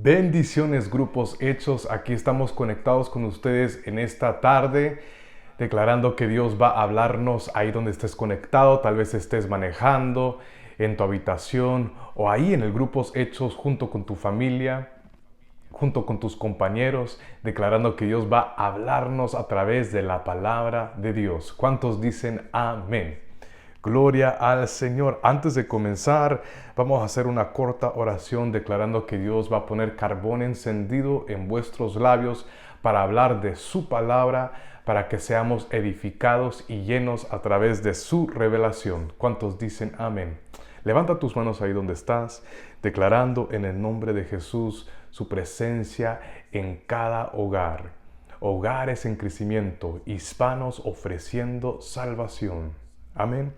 Bendiciones, grupos hechos. Aquí estamos conectados con ustedes en esta tarde, declarando que Dios va a hablarnos ahí donde estés conectado. Tal vez estés manejando, en tu habitación o ahí en el grupos hechos junto con tu familia, junto con tus compañeros, declarando que Dios va a hablarnos a través de la palabra de Dios. ¿Cuántos dicen amén? Gloria al Señor. Antes de comenzar, vamos a hacer una corta oración declarando que Dios va a poner carbón encendido en vuestros labios para hablar de su palabra, para que seamos edificados y llenos a través de su revelación. ¿Cuántos dicen amén? Levanta tus manos ahí donde estás, declarando en el nombre de Jesús su presencia en cada hogar. Hogares en crecimiento, hispanos ofreciendo salvación. Amén.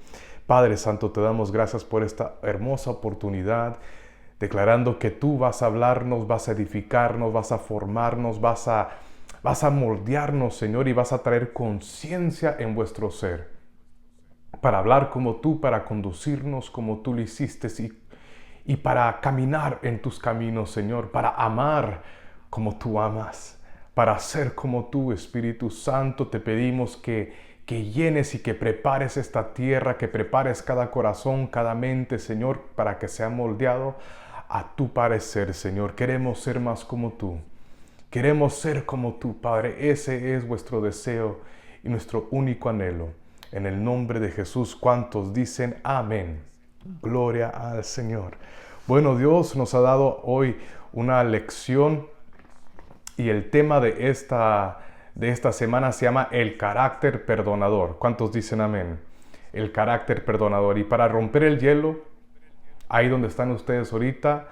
Padre Santo, te damos gracias por esta hermosa oportunidad, declarando que tú vas a hablarnos, vas a edificarnos, vas a formarnos, vas a moldearnos, Señor, y vas a traer conciencia en vuestro ser, para hablar como tú, para conducirnos como tú lo hiciste y para caminar en tus caminos, Señor, para amar como tú amas, para ser como tú, Espíritu Santo. Te pedimos que llenes y que prepares esta tierra, que prepares cada corazón, cada mente, Señor, para que sea moldeado a tu parecer, Señor. Queremos ser más como tú. Queremos ser como tú, Padre. Ese es vuestro deseo y nuestro único anhelo. En el nombre de Jesús, ¿cuántos dicen amén? Gloria al Señor. Bueno, Dios nos ha dado hoy una lección y el tema de esta semana se llama el carácter perdonador. ¿Cuántos dicen amén? El carácter perdonador. Y para romper el hielo, ahí donde están ustedes ahorita,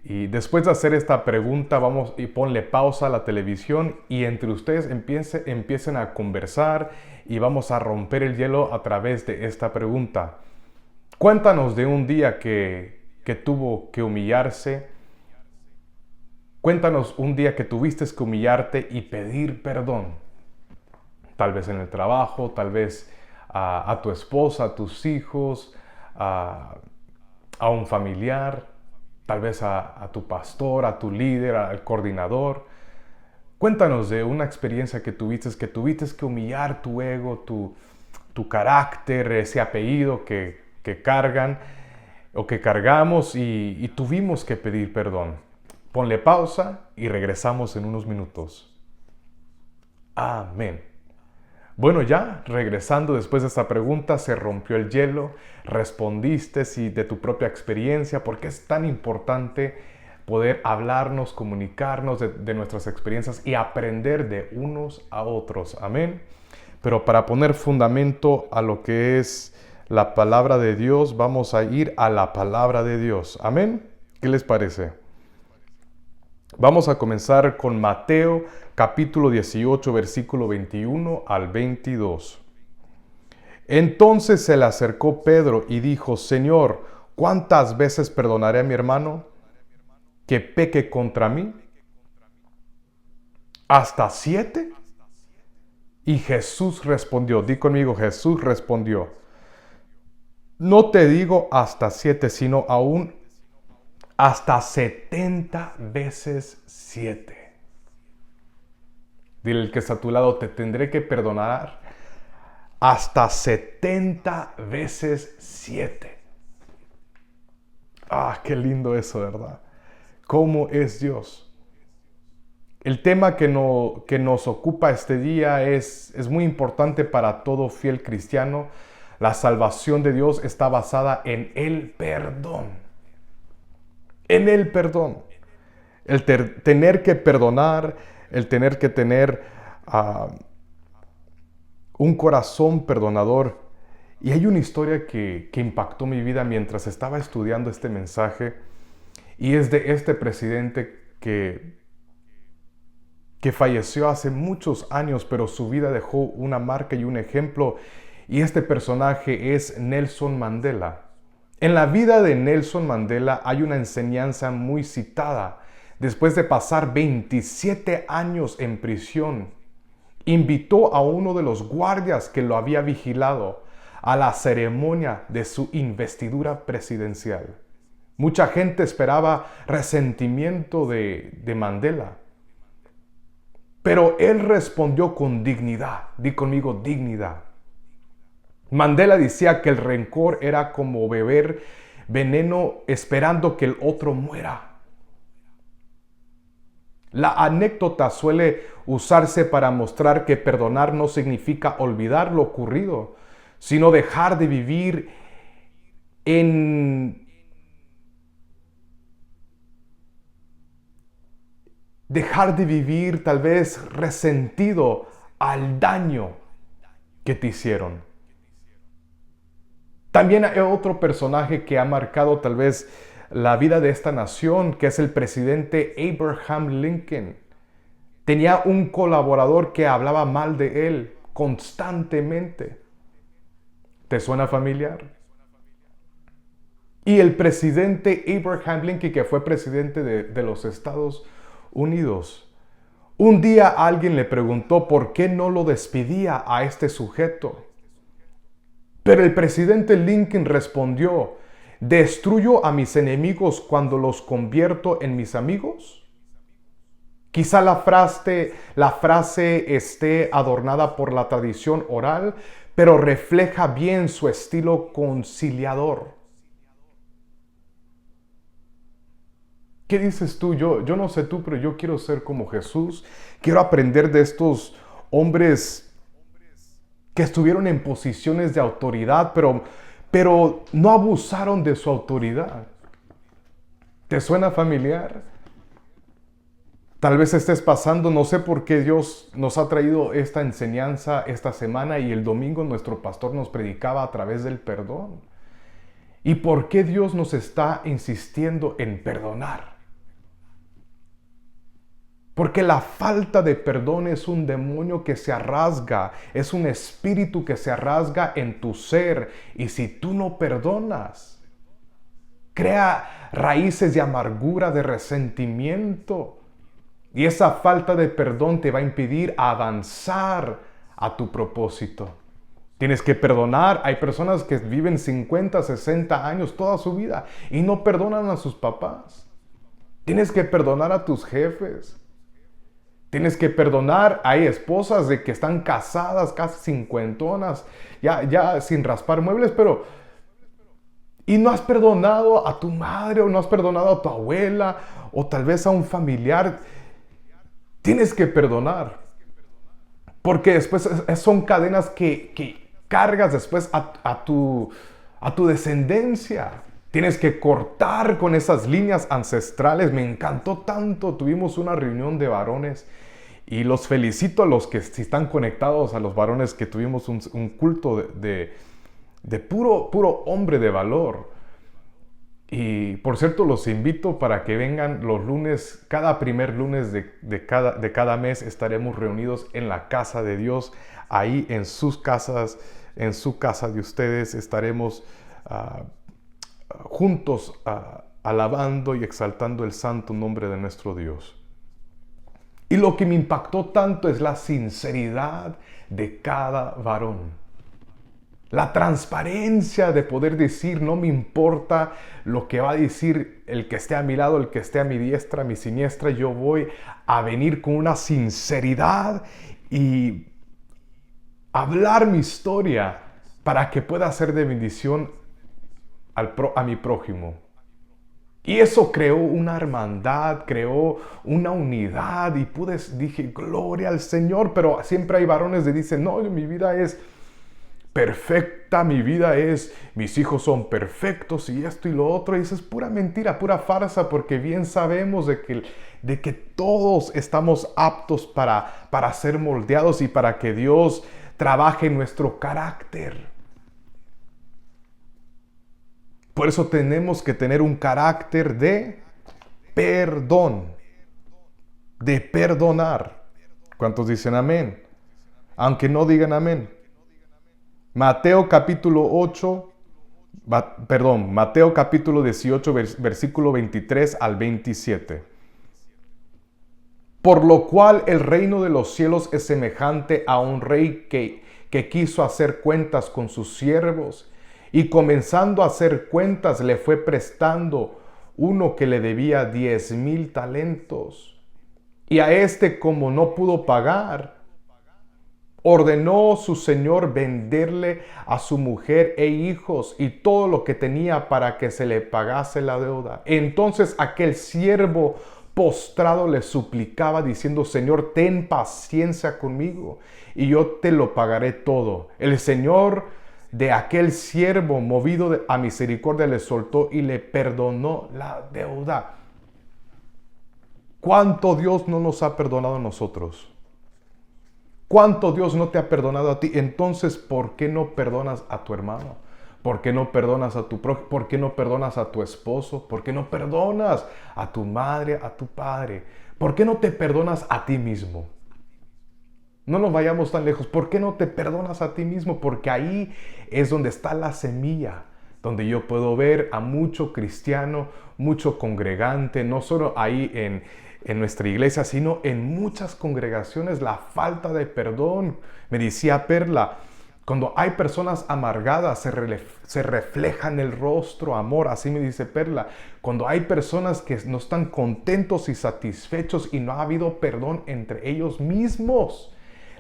y después de hacer esta pregunta, vamos y ponle pausa a la televisión y entre ustedes empiecen a conversar y vamos a romper el hielo a través de esta pregunta. Cuéntanos de un día que tuvo que humillarse. Cuéntanos un día que tuviste que humillarte y pedir perdón. Tal vez en el trabajo, tal vez a tu esposa, a tus hijos, a un familiar, tal vez a tu pastor, a tu líder, al coordinador. Cuéntanos de una experiencia que tuviste que humillar tu ego, tu carácter, ese apellido que cargan o que cargamos y tuvimos que pedir perdón. Ponle pausa y regresamos en unos minutos. Amén. Bueno, ya regresando después de esta pregunta, se rompió el hielo, respondiste de tu propia experiencia, porque es tan importante poder hablarnos, comunicarnos de nuestras experiencias y aprender de unos a otros. Amén. Pero para poner fundamento a lo que es la palabra de Dios, vamos a ir a la palabra de Dios. Amén. ¿Qué les parece? Vamos a comenzar con Mateo capítulo 18, versículo 21 al 22. Entonces se le acercó Pedro y dijo: Señor, ¿cuántas veces perdonaré a mi hermano que peque contra mí? ¿Hasta 7? Y Jesús respondió, di conmigo, Jesús respondió: no te digo hasta 7, sino aún hasta 70 veces 7. Dile al que está a tu lado: te tendré que perdonar hasta 70 veces 7. Ah, qué lindo eso, ¿verdad? ¿Cómo es Dios? El tema que nos ocupa este día es muy importante para todo fiel cristiano. La salvación de Dios está basada en el perdón. En el perdón. El tener que perdonar, el tener que tener un corazón perdonador. Y hay una historia que impactó mi vida mientras estaba estudiando este mensaje, y es de este presidente que falleció hace muchos años, pero su vida dejó una marca y un ejemplo, y este personaje es Nelson Mandela. En la vida de Nelson Mandela hay una enseñanza muy citada. Después de pasar 27 años en prisión, invitó a uno de los guardias que lo había vigilado a la ceremonia de su investidura presidencial. Mucha gente esperaba resentimiento de Mandela. Pero él respondió con dignidad. Di conmigo, dignidad. Mandela decía que el rencor era como beber veneno esperando que el otro muera. La anécdota suele usarse para mostrar que perdonar no significa olvidar lo ocurrido, sino dejar de vivir tal vez resentido al daño que te hicieron. También hay otro personaje que ha marcado tal vez la vida de esta nación, que es el presidente Abraham Lincoln. Tenía un colaborador que hablaba mal de él constantemente. ¿Te suena familiar? Y el presidente Abraham Lincoln, que fue presidente de los Estados Unidos, un día alguien le preguntó por qué no lo despedía a este sujeto. Pero el presidente Lincoln respondió: ¿destruyo a mis enemigos cuando los convierto en mis amigos? Quizá la frase esté adornada por la tradición oral, pero refleja bien su estilo conciliador. ¿Qué dices tú? Yo no sé tú, pero yo quiero ser como Jesús. Quiero aprender de estos hombres que estuvieron en posiciones de autoridad, pero no abusaron de su autoridad. ¿Te suena familiar? Tal vez estés pasando, no sé por qué Dios nos ha traído esta enseñanza esta semana y el domingo nuestro pastor nos predicaba a través del perdón. ¿Y por qué Dios nos está insistiendo en perdonar? Porque la falta de perdón es un demonio que se arrasga, es un espíritu que se arrasga en tu ser. Y si tú no perdonas, crea raíces de amargura, de resentimiento. Y esa falta de perdón te va a impedir avanzar a tu propósito. Tienes que perdonar. Hay personas que viven 50, 60 años toda su vida y no perdonan a sus papás. Tienes que perdonar a tus jefes. Tienes que perdonar. Hay esposas de que están casadas, casi cincuentonas, ya sin raspar muebles, y no has perdonado a tu madre, o no has perdonado a tu abuela, o tal vez a un familiar. Tienes que perdonar. Porque después son cadenas que cargas después a tu descendencia. Tienes que cortar con esas líneas ancestrales. Me encantó tanto. Tuvimos una reunión de varones y los felicito a los que si están conectados, a los varones, que tuvimos un culto de puro hombre de valor. Y por cierto, los invito para que vengan los lunes. Cada primer lunes de cada mes estaremos reunidos en la casa de Dios. Ahí en sus casas, en su casa de ustedes, estaremos juntos alabando y exaltando el santo nombre de nuestro Dios. Y lo que me impactó tanto es la sinceridad de cada varón. La transparencia de poder decir: no me importa lo que va a decir el que esté a mi lado, el que esté a mi diestra, a mi siniestra. Yo voy a venir con una sinceridad y hablar mi historia para que pueda ser de bendición a mi prójimo. Y eso creó una hermandad, creó una unidad, y dije: gloria al Señor. Pero siempre hay varones que dicen: no, mi vida es perfecta, mis hijos son perfectos, y esto y lo otro. Y eso es pura mentira, pura farsa, porque bien sabemos de que todos estamos aptos para ser moldeados y para que Dios trabaje en nuestro carácter. Por eso tenemos que tener un carácter de perdón, de perdonar. ¿Cuántos dicen amén? Aunque no digan amén. Mateo capítulo 18, versículo 23 al 27. Por lo cual el reino de los cielos es semejante a un rey que quiso hacer cuentas con sus siervos, y comenzando a hacer cuentas le fue prestando uno que le debía 10,000 talentos. Y a este, como no pudo pagar, ordenó su señor venderle a su mujer e hijos y todo lo que tenía para que se le pagase la deuda. Entonces aquel siervo postrado le suplicaba diciendo: Señor, ten paciencia conmigo y yo te lo pagaré todo. El señor de aquel siervo, movido a misericordia, le soltó y le perdonó la deuda. ¿Cuánto Dios no nos ha perdonado a nosotros? ¿Cuánto Dios no te ha perdonado a ti? Entonces, ¿por qué no perdonas a tu hermano? ¿Por qué no perdonas a tu prójimo? ¿Por qué no perdonas a tu esposo? ¿Por qué no perdonas a tu madre, a tu padre? ¿Por qué no te perdonas a ti mismo? No nos vayamos tan lejos. ¿Por qué no te perdonas a ti mismo? Porque ahí es donde está la semilla, donde yo puedo ver a mucho cristiano, mucho congregante, no solo ahí en nuestra iglesia, sino en muchas congregaciones, la falta de perdón. Me decía Perla, cuando hay personas amargadas, se refleja en el rostro amor. Así me dice Perla. Cuando hay personas que no están contentos y satisfechos y no ha habido perdón entre ellos mismos,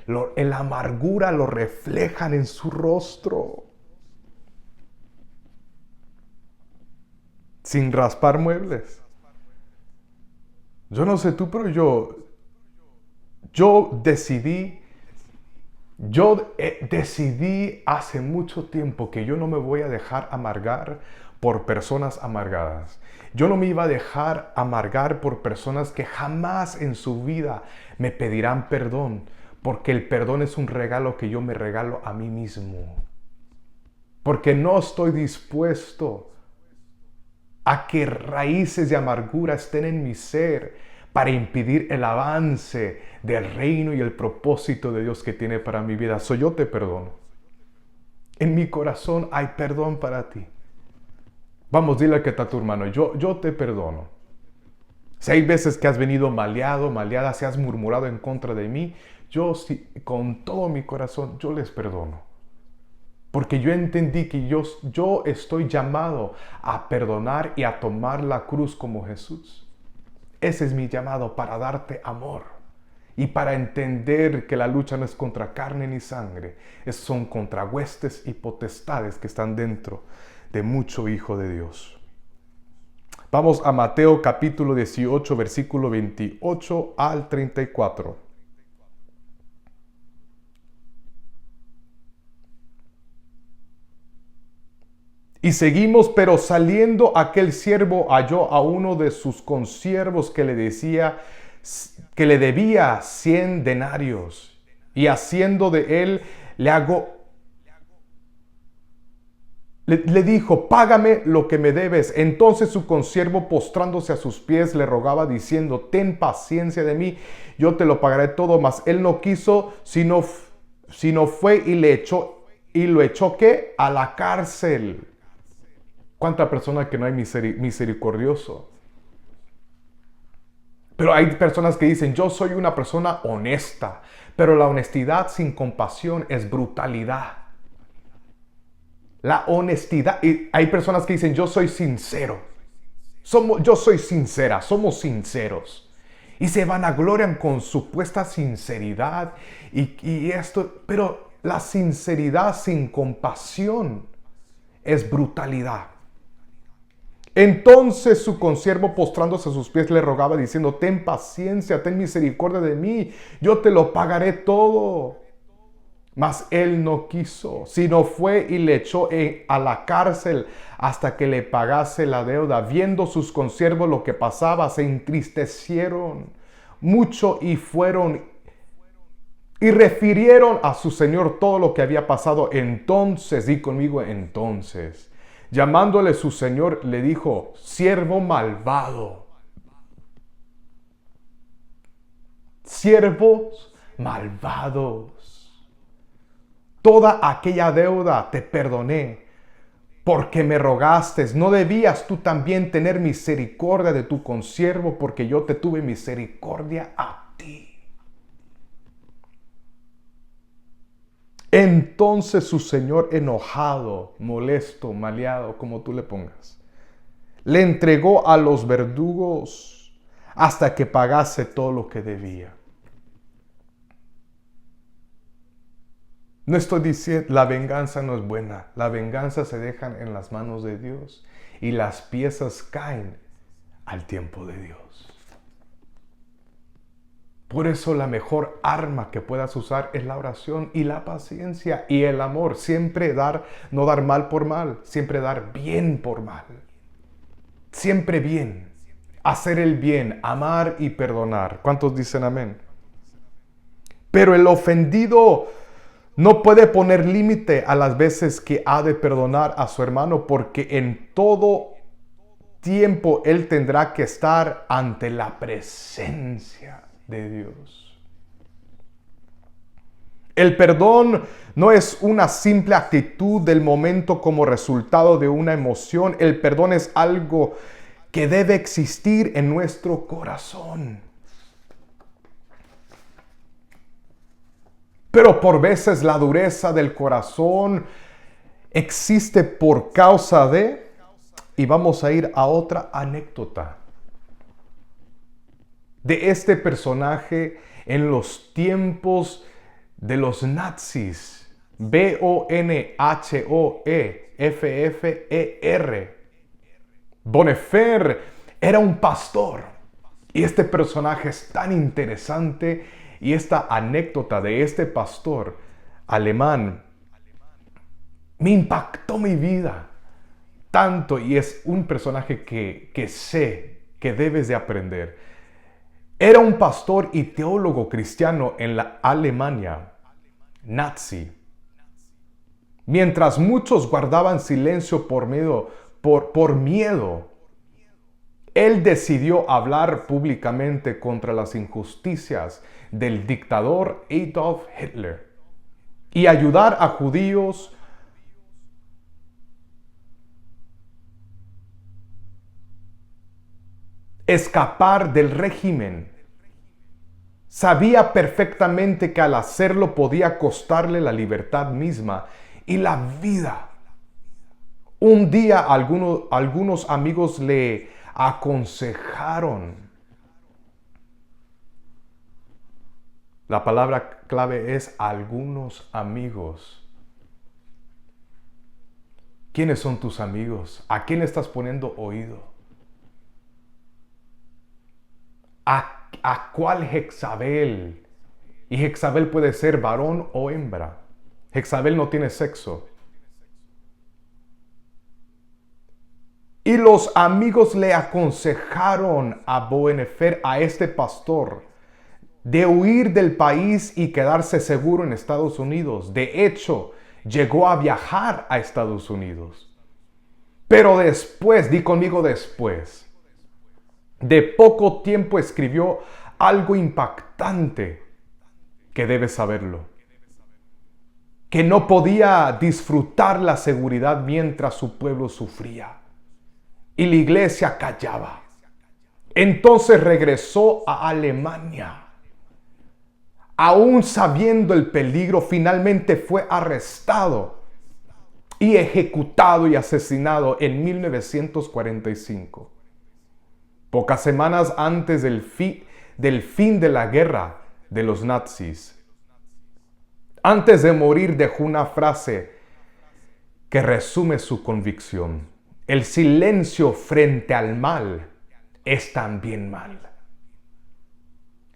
la amargura lo reflejan en su rostro. Sin raspar muebles. Yo no sé tú, pero yo decidí hace mucho tiempo que yo no me voy a dejar amargar por personas amargadas. Yo no me iba a dejar amargar por personas que jamás en su vida me pedirán perdón, porque el perdón es un regalo que yo me regalo a mí mismo. Porque no estoy dispuesto a que raíces de amargura estén en mi ser para impedir el avance del reino y el propósito de Dios que tiene para mi vida. Yo te perdono. En mi corazón hay perdón para ti. Vamos, dile que está a tu hermano: yo te perdono. Si hay veces que has venido maleado, maleada, si has murmurado en contra de mí, yo con todo mi corazón, yo les perdono. Porque yo entendí que yo estoy llamado a perdonar y a tomar la cruz como Jesús. Ese es mi llamado, para darte amor y para entender que la lucha no es contra carne ni sangre, son contra huestes y potestades que están dentro de mucho hijo de Dios. Vamos a Mateo capítulo 18, versículo 28 al 34. Y seguimos: pero saliendo aquel siervo halló a uno de sus consiervos que le debía 100 denarios, y haciendo de él le dijo: págame lo que me debes. Entonces su consiervo, postrándose a sus pies, le rogaba diciendo: ten paciencia de mí, yo te lo pagaré todo. Mas él no quiso, sino fue y lo echó ¿qué? A la cárcel. ¿Cuánta persona que no hay misericordioso? Pero hay personas que dicen: yo soy una persona honesta. Pero la honestidad sin compasión es brutalidad. La honestidad, y hay personas que dicen: yo soy sincero. Yo soy sincera, somos sinceros. Y se vanaglorian con supuesta sinceridad y esto. Pero la sinceridad sin compasión es brutalidad. Entonces su consiervo, postrándose a sus pies, le rogaba diciendo: ten paciencia, ten misericordia de mí, yo te lo pagaré todo. Mas él no quiso, sino fue y le echó a la cárcel hasta que le pagase la deuda. Viendo sus consiervos lo que pasaba, se entristecieron mucho y fueron y refirieron a su señor todo lo que había pasado. Entonces, di conmigo, entonces, llamándole su señor, le dijo: siervo malvado, siervos malvados, toda aquella deuda te perdoné porque me rogaste. ¿No debías tú también tener misericordia de tu consiervo, porque yo te tuve misericordia a ti? Entonces su señor, enojado, molesto, maleado, como tú le pongas, le entregó a los verdugos hasta que pagase todo lo que debía. No estoy diciendo, la venganza no es buena. La venganza se deja en las manos de Dios y las piezas caen al tiempo de Dios. Por eso la mejor arma que puedas usar es la oración y la paciencia y el amor. Siempre no dar mal por mal, siempre dar bien por mal. Siempre bien. Hacer el bien, amar y perdonar. ¿Cuántos dicen amén? Pero el ofendido no puede poner límite a las veces que ha de perdonar a su hermano, porque en todo tiempo él tendrá que estar ante la presencia de Dios. El perdón no es una simple actitud del momento como resultado de una emoción. El perdón es algo que debe existir en nuestro corazón. Pero por veces la dureza del corazón existe por causa de, y vamos a ir a otra anécdota de este personaje en los tiempos de los nazis. Bonhoeffer. Bonhoeffer era un pastor. Y este personaje es tan interesante. Y esta anécdota de este pastor alemán me impactó mi vida tanto. Y es un personaje que sé que debes de aprender. Era un pastor y teólogo cristiano en la Alemania nazi. Mientras muchos guardaban silencio por miedo, él decidió hablar públicamente contra las injusticias del dictador Adolf Hitler y ayudar a judíos escapar del régimen. Sabía perfectamente que al hacerlo podía costarle la libertad misma y la vida. Un día algunos amigos le aconsejaron. La palabra clave es algunos amigos. ¿Quiénes son tus amigos? ¿A quién estás poniendo oído? ¿A cuál Jezabel? Y Jezabel puede ser varón o hembra. Jezabel no tiene sexo. Y los amigos le aconsejaron a Bonhoeffer, a este pastor, de huir del país y quedarse seguro en Estados Unidos. De hecho, llegó a viajar a Estados Unidos. Pero después, di conmigo después, de poco tiempo escribió algo impactante que debes saberlo. Que no podía disfrutar la seguridad mientras su pueblo sufría. Y la iglesia callaba. Entonces regresó a Alemania. Aún sabiendo el peligro, finalmente fue arrestado y ejecutado y asesinado en 1945. Pocas semanas antes del fin de la guerra de los nazis. Antes de morir dejó una frase que resume su convicción. El silencio frente al mal es también mal.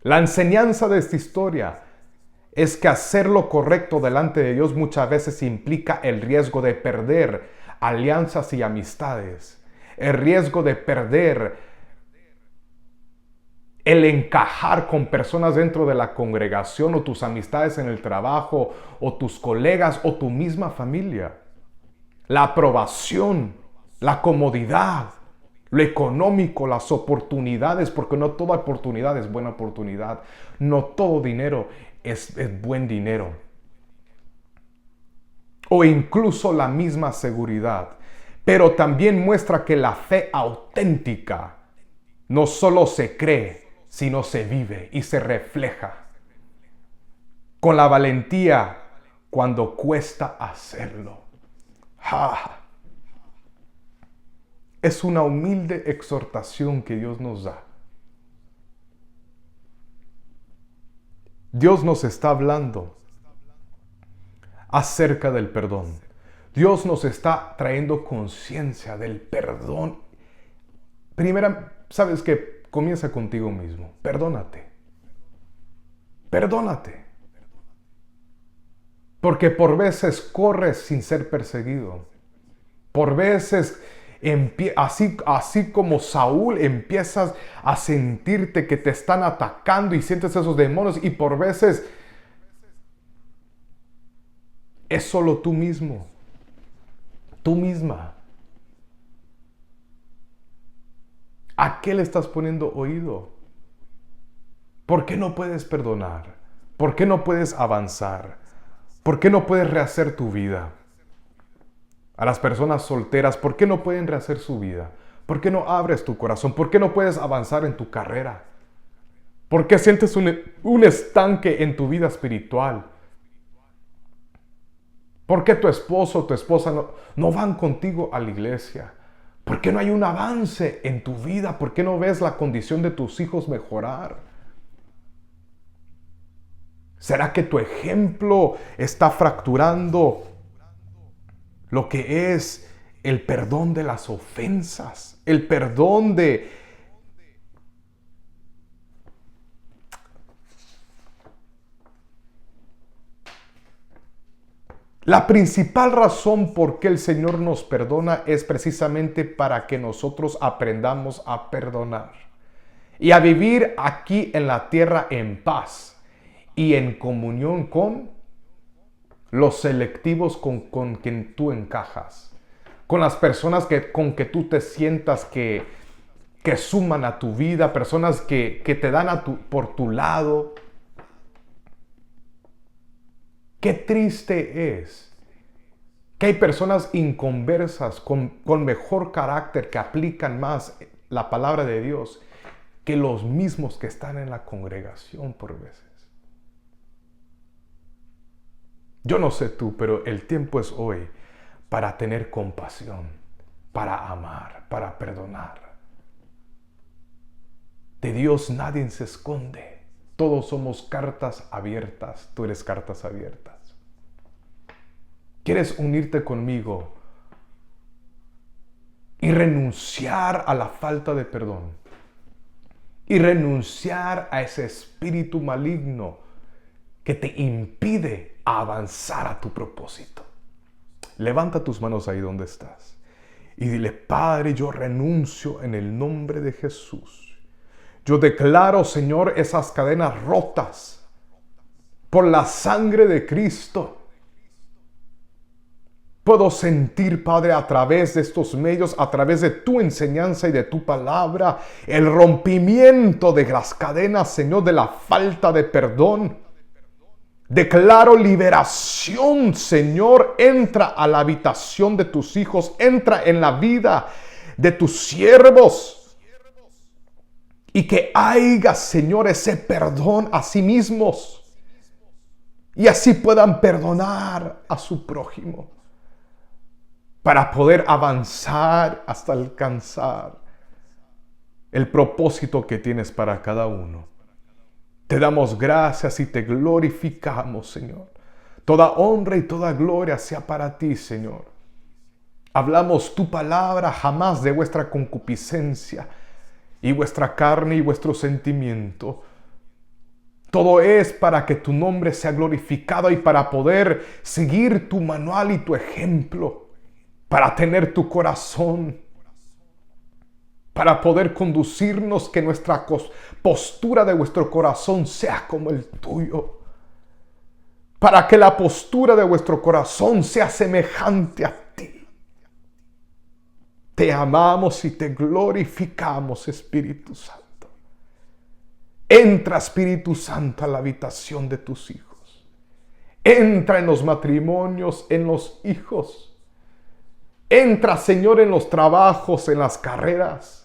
La enseñanza de esta historia es que hacer lo correcto delante de Dios muchas veces implica el riesgo de perder alianzas y amistades. El riesgo de perder el encajar con personas dentro de la congregación o tus amistades en el trabajo o tus colegas o tu misma familia. La aprobación, la comodidad, lo económico, las oportunidades, porque no toda oportunidad es buena oportunidad. No todo dinero es buen dinero. O incluso la misma seguridad. Pero también muestra que la fe auténtica no solo se cree, sino se vive y se refleja con la valentía cuando cuesta hacerlo. Es una humilde exhortación que Dios nos da. Dios nos está hablando acerca del perdón. Dios nos está trayendo conciencia del perdón. Primera, ¿sabes qué? Comienza contigo mismo. Perdónate. Perdónate. Porque por veces corres sin ser perseguido. Por veces, así como Saúl, empiezas a sentirte que te están atacando y sientes esos demonios. Y por veces es solo tú mismo. Tú misma. ¿A qué le estás poniendo oído? ¿Por qué no puedes perdonar? ¿Por qué no puedes avanzar? ¿Por qué no puedes rehacer tu vida? A las personas solteras, ¿por qué no pueden rehacer su vida? ¿Por qué no abres tu corazón? ¿Por qué no puedes avanzar en tu carrera? ¿Por qué sientes un estanque en tu vida espiritual? ¿Por qué tu esposo o tu esposa no van contigo a la iglesia? ¿Por qué no hay un avance en tu vida? ¿Por qué no ves la condición de tus hijos mejorar? ¿Será que tu ejemplo está fracturando lo que es el perdón de las ofensas? El perdón de... La principal razón por qué el Señor nos perdona es precisamente para que nosotros aprendamos a perdonar y a vivir aquí en la tierra en paz y en comunión con los selectivos con quien tú encajas, con las personas con que tú te sientas que suman a tu vida, personas que te dan por tu lado. Qué triste es que hay personas inconversas con mejor carácter que aplican más la palabra de Dios que los mismos que están en la congregación por veces. Yo no sé tú, pero el tiempo es hoy para tener compasión, para amar, para perdonar. De Dios nadie se esconde. Todos somos cartas abiertas. Tú eres cartas abiertas. ¿Quieres unirte conmigo y renunciar a la falta de perdón? Y renunciar a ese espíritu maligno que te impide avanzar a tu propósito. Levanta tus manos ahí donde estás y dile: Padre, yo renuncio en el nombre de Jesús. Yo declaro, Señor, esas cadenas rotas por la sangre de Cristo. Puedo sentir, Padre, a través de estos medios, a través de tu enseñanza y de tu palabra, el rompimiento de las cadenas, Señor, de la falta de perdón. Declaro liberación, Señor. Entra a la habitación de tus hijos, entra en la vida de tus siervos. Y que haya, Señor, ese perdón a sí mismos. Y así puedan perdonar a su prójimo. Para poder avanzar hasta alcanzar el propósito que tienes para cada uno. Te damos gracias y te glorificamos, Señor. Toda honra y toda gloria sea para ti, Señor. Hablamos tu palabra, jamás de vuestra concupiscencia y vuestra carne y vuestro sentimiento. Todo es para que tu nombre sea glorificado y para poder seguir tu manual y tu ejemplo, para tener tu corazón, para poder conducirnos, que nuestra postura de vuestro corazón sea como el tuyo, para que la postura de vuestro corazón sea semejante a ti. Te amamos y te glorificamos, Espíritu Santo. Entra, Espíritu Santo, a la habitación de tus hijos. Entra en los matrimonios, en los hijos. Entra, Señor, en los trabajos, en las carreras.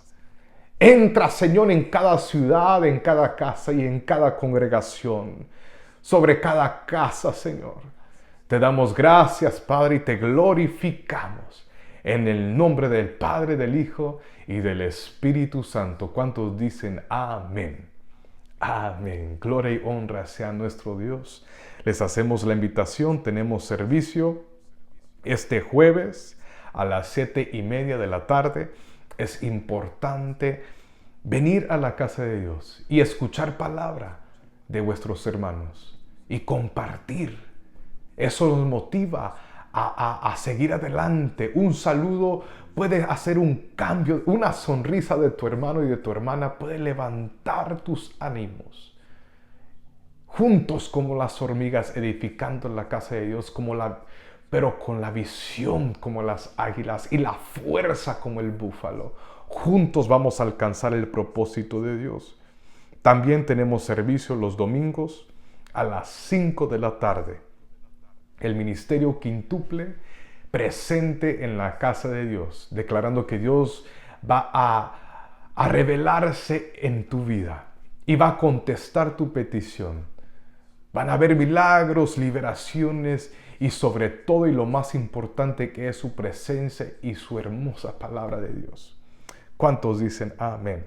Entra, Señor, en cada ciudad, en cada casa y en cada congregación. Sobre cada casa, Señor. Te damos gracias, Padre, y te glorificamos. En el nombre del Padre, del Hijo y del Espíritu Santo. ¿Cuántos dicen amén? Amén. Gloria y honra sea nuestro Dios. Les hacemos la invitación. Tenemos servicio este jueves a las 7:30 de la tarde. Es importante venir a la casa de Dios y escuchar palabra de vuestros hermanos y compartir. Eso nos motiva a seguir adelante. Un saludo puede hacer un cambio. Una sonrisa de tu hermano y de tu hermana puede levantar tus ánimos. Juntos como las hormigas edificando la casa de Dios, pero con la visión como las águilas y la fuerza como el búfalo. Juntos vamos a alcanzar el propósito de Dios. También tenemos servicio los domingos a las 5 de la tarde. El ministerio quíntuple presente en la casa de Dios, declarando que Dios va a revelarse en tu vida y va a contestar tu petición. Van a haber milagros, liberaciones y sobre todo y lo más importante que es su presencia y su hermosa palabra de Dios. ¿Cuántos dicen amén?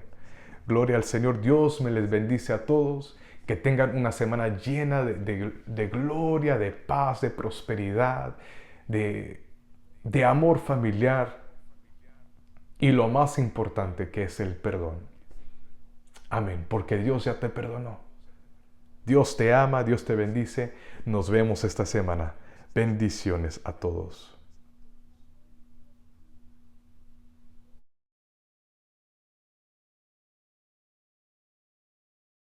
Gloria al Señor. Dios me les bendice a todos. Que tengan una semana llena de gloria, de paz, de prosperidad, de amor familiar y lo más importante que es el perdón. Amén, porque Dios ya te perdonó. Dios te ama, Dios te bendice. Nos vemos esta semana. Bendiciones a todos.